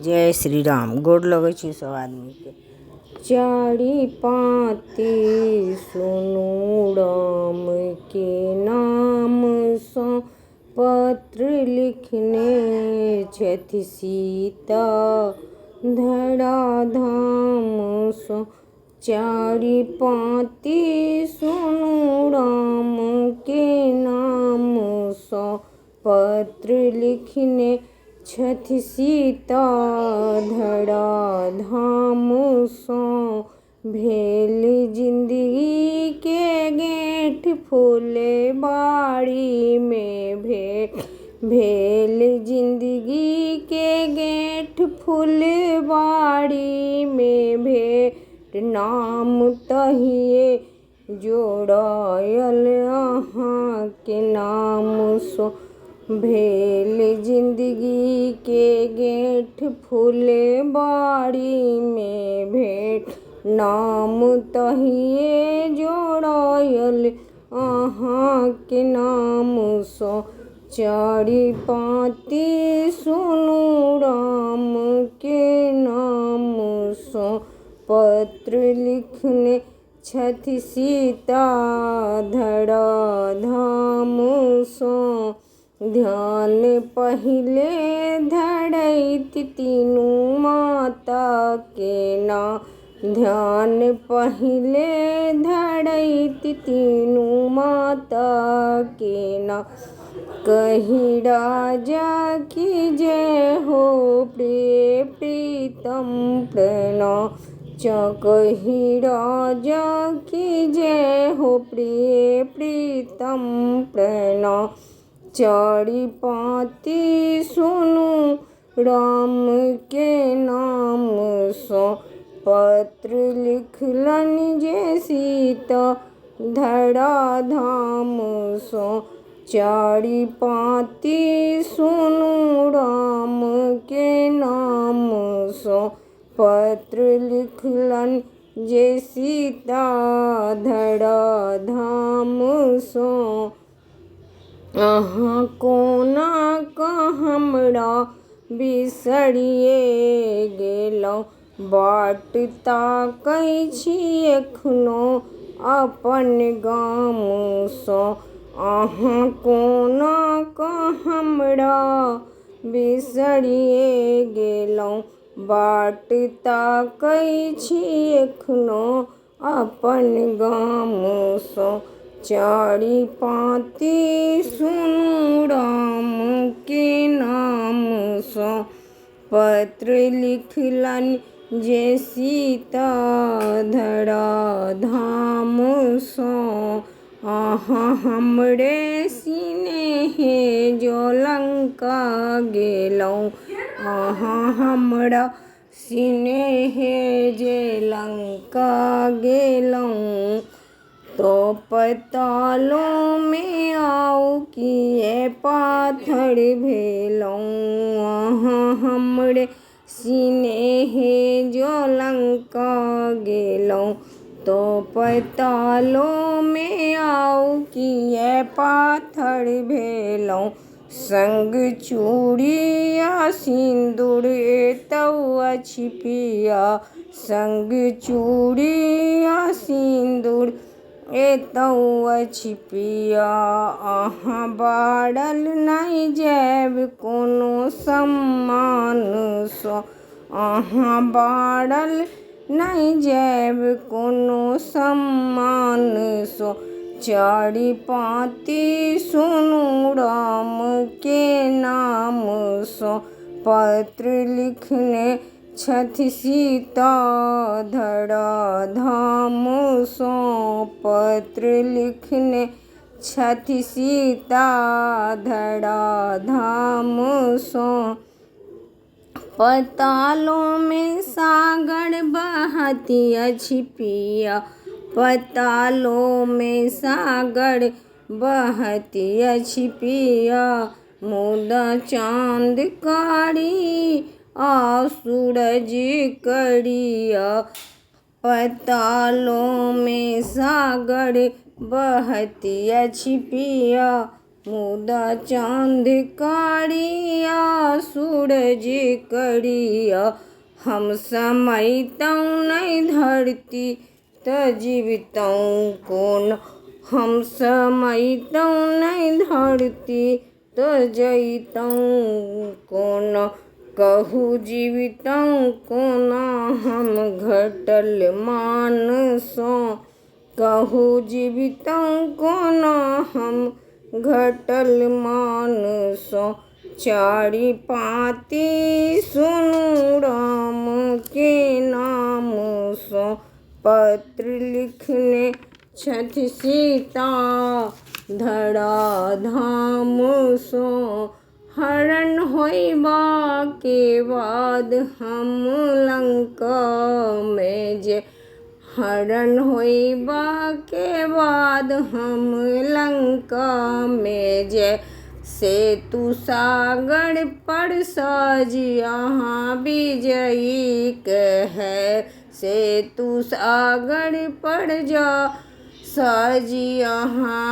जय श्री राम। गोड़ लगै छी सब आदमी के। चारि पाती सुनू राम के नाम सँ, पत्र लिखने छथि सीता धरा धाम सँ। चारि पाती सुनू राम के नाम सँ, पत्र लिखने छथि सीता धरा धाम सँ। भेल जिंदगी के गेंठ फुलबाड़ी में भेल जिंदगी के गेंठ फुलबाड़ी में भेंट। नाम तहिए जोड़ायल अहाँ के नाम सँ। भेल जिंदगी के गेंठ फुलबाड़ी में भेंट। नाम तहिए जोड़ायल अहाँ के नाम सँ। चारि पाती सुनू राम के नाम सँ, पत्र लिखने छथि सीता धरा धाम सँ। ध्यान पहिले धरैत तीनू माता के नाम। ध्यान पहिले धरैत तीनू माता के नाम। कही राजा की जय हो प्रिय प्रीतम प्रणाम। कही राजा की जय हो प्रिय प्रीतम प्रणाम। चारि पाती सुनू राम के नाम सँ, पत्र लिखलनि जे सीता धरा धाम सँ। चारि पाती सुनू राम के नाम सँ, पत्र लिखलनि जे सीता धरा धाम सँ। अहाँ कोना कऽ हमरा बिसरिए गेलहुँ, बाट ताकै छी एखनो अपन गाम सँ। अहाँ कोना कऽ हमरा बिसरिए गेलहुँ, बाट ताकै छी एखनो अपन गाम सँ। चारि पाती सुनू राम के नाम सँ, पत्र लिखलनि जे सीता धरा धाम सँ। अहाँ हमरे सिनेहे जो लंका गेलहुँ, अहाँ हमरा सिनेहे जे लंका गेलहुँ। तो पतालों में आउ किए पाथर भेलहुँ। अहाँ हमरे सिनेहे जो लंका गेलहुँ, तो पतालों में आउ किए पाथर भेलहुँ। संग चूड़ी आ सिंदूर एतौ अछि पिया, संग चूड़ी आ सिंदूर एतौ अछि पिया। अहाँ बारल नहि जायब कोनो सम्मान सँ, अहाँ बारल नहि जायब कोनो सम्मान सँ। चारि पाती सुनू राम के नाम सँ, पत्र लिखने छथि सीता धरा धाम सँ। पत्र लिखने छथि सीता धरा धाम सँ। पतालों में सागर बहति अछि पिया, पतालों में सागर बहति अछि पिया। मुदा चाँद कारी आ सूरज करिया, पतालों में सागर बहति अछि पिया। मुदा चाँद कारिया सूरज करिया, हम समैतौं नहीं धरती त जीवितौं कोन। हम समैतौं नहीं धरती त जइतौं कोन। कहू जीवितौं कोना हम घटल मानसों। कहू जीवितौं कोना हम घटल मानसों। चारि पाँति सुनु राम के नाम सो। पत्र लिखने छथि सीता धराधाम सो। हरण होइबा के बाद हम लंका में जे। हरण होइबा के बाद हम लंका में जे। सेतु सागर पर सजिया विजयी कहे। सेतु सागर पर जा सजिया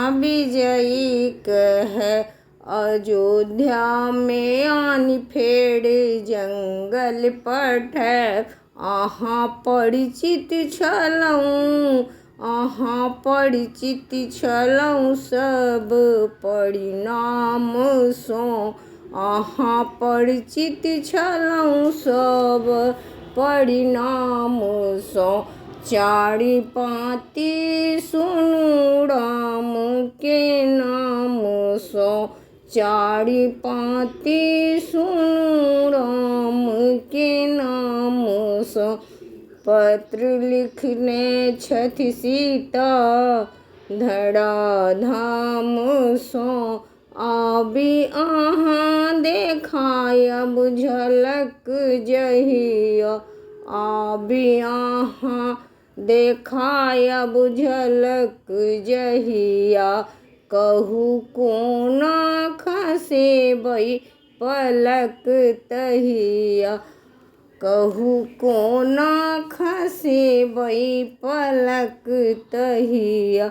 विजयी कहे। अयोध्या में आनि फेर जंगल पठैब। अहाँ परिचित छलहुँ, अहाँ परिचित छलहुँ सब परिणाम सँ। अहाँ परिचित छलहुँ सब परिणाम सँ। चारि पाँति सुनु राम के नाम सँ। चारि पाँति सुनु राम के नाम सँ। पत्र लिखने छथि सीता धराधाम सँ। आबि अहाँ देखायब झलक जहिया। आबि अहाँ देखायब झलक जहिया। कहू कोना खसेबै पलक तहिया। कहू कोना खसेबै पलक तहिया।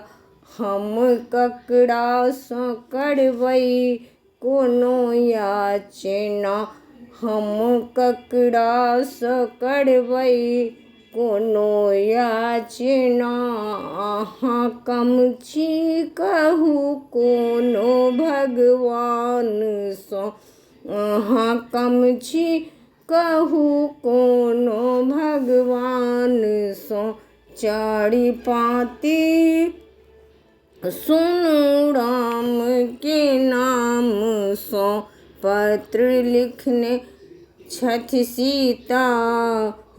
हम ककरा सँ करबै कोनो याचना। हम ककरा सँ करबै कोनो याचना। अहाँ कम छी कहू कोनो भगवान सँ। अहाँ कम छी कहू कोनो भगवान सँ। चारि पाँति सुनु राम के नाम सँ। पत्र लिखने छथि सीता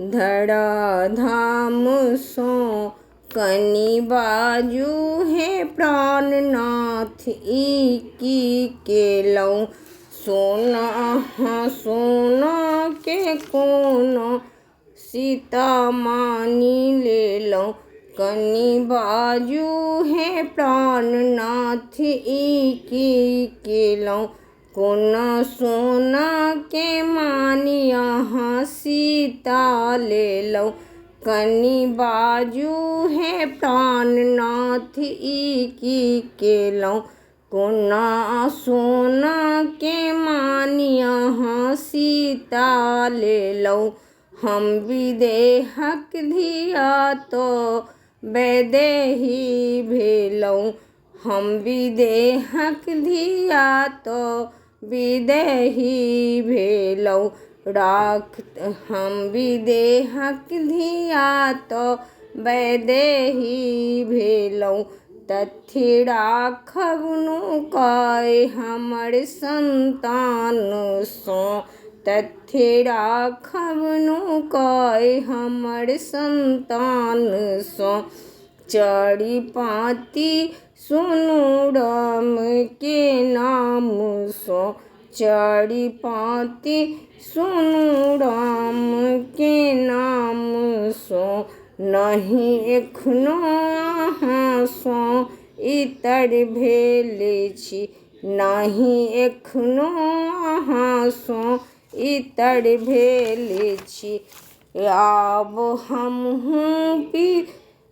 धराधाम सँ। कनि बाजू हे प्राणनाथ ई की केलहुँ। सोना अहाँ सोना के कोनो सीता मानि लेलहुँ। कनि बाजू हे प्राणनाथ ई की केलहुँ। कोना सोना के मानि अहाँ सीता लेलहुँ। कनि बाजू हे प्राणनाथ ई की केलहुँ। कोना सोना के मानि अहाँ सीता लेलहुँ। हम विदेहक धिया तो वैदेही भेलहुँ। हम विदेहक धिया तो विदेही भेलहुँ। हम विदेहक धिया तो वैदेही भेलहुँ। तथ्य राखब नुकाय हमर संतान सँ। तथ्य राखब नुकाय हमर संतान सँ। चारि पाँति सुनु राम के नाम सँ। चारि पाँति सुनु राम के नाम सँ। नहि एखनो अहाँ सँ इतर भेल छी। नहि एखनो अहाँ सँ इतर भेल छी। आब हमहूँ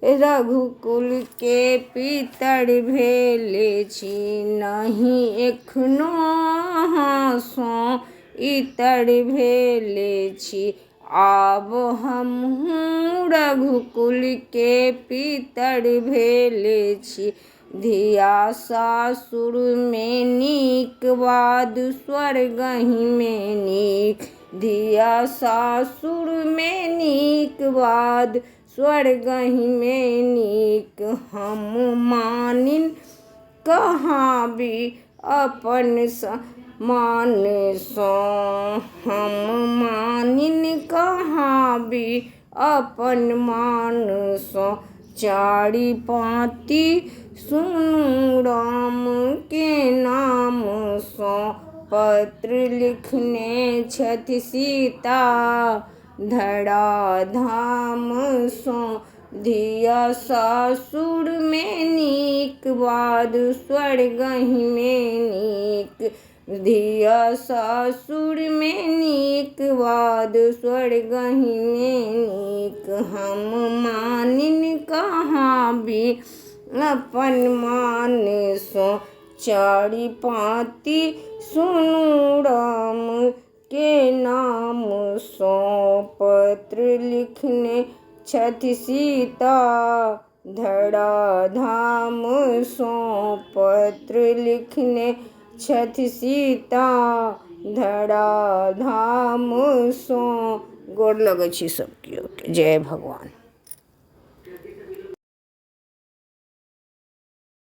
रघुकुल के पितर भेले छी, नहीं एखनो हाँसो इतर भेले छी। आब हमहूँ रघुकुल के पितर भेले छी, धिया सासुर में नीक बाद स्वर्गहि में नीक। धिया सासुर में नीक बाद स्वर्गहि में नीक। हम मानिन कहाँ भी अपन मान सो, हम मानिन कहाँ भी अपन मान सो। चारि पाँति सुनु राम के नाम सो, पत्र लिखने छथि सीता धरा धाम सो। धिया सासुर में नीक बाद स्वर्गहि में नीक। धिया सासुर में नीक बाद स्वर्गहि में नीक। हम मानिन कहाँ भी अपन मान सो। चारि पाँति सुनु राम के नाम सो, पत्र लिखने छथि सीता धरा धाम सो। पत्र लिखने छथि सीता धरा धाम सो। गोर लगै छी सब केओ के। जय भगवान।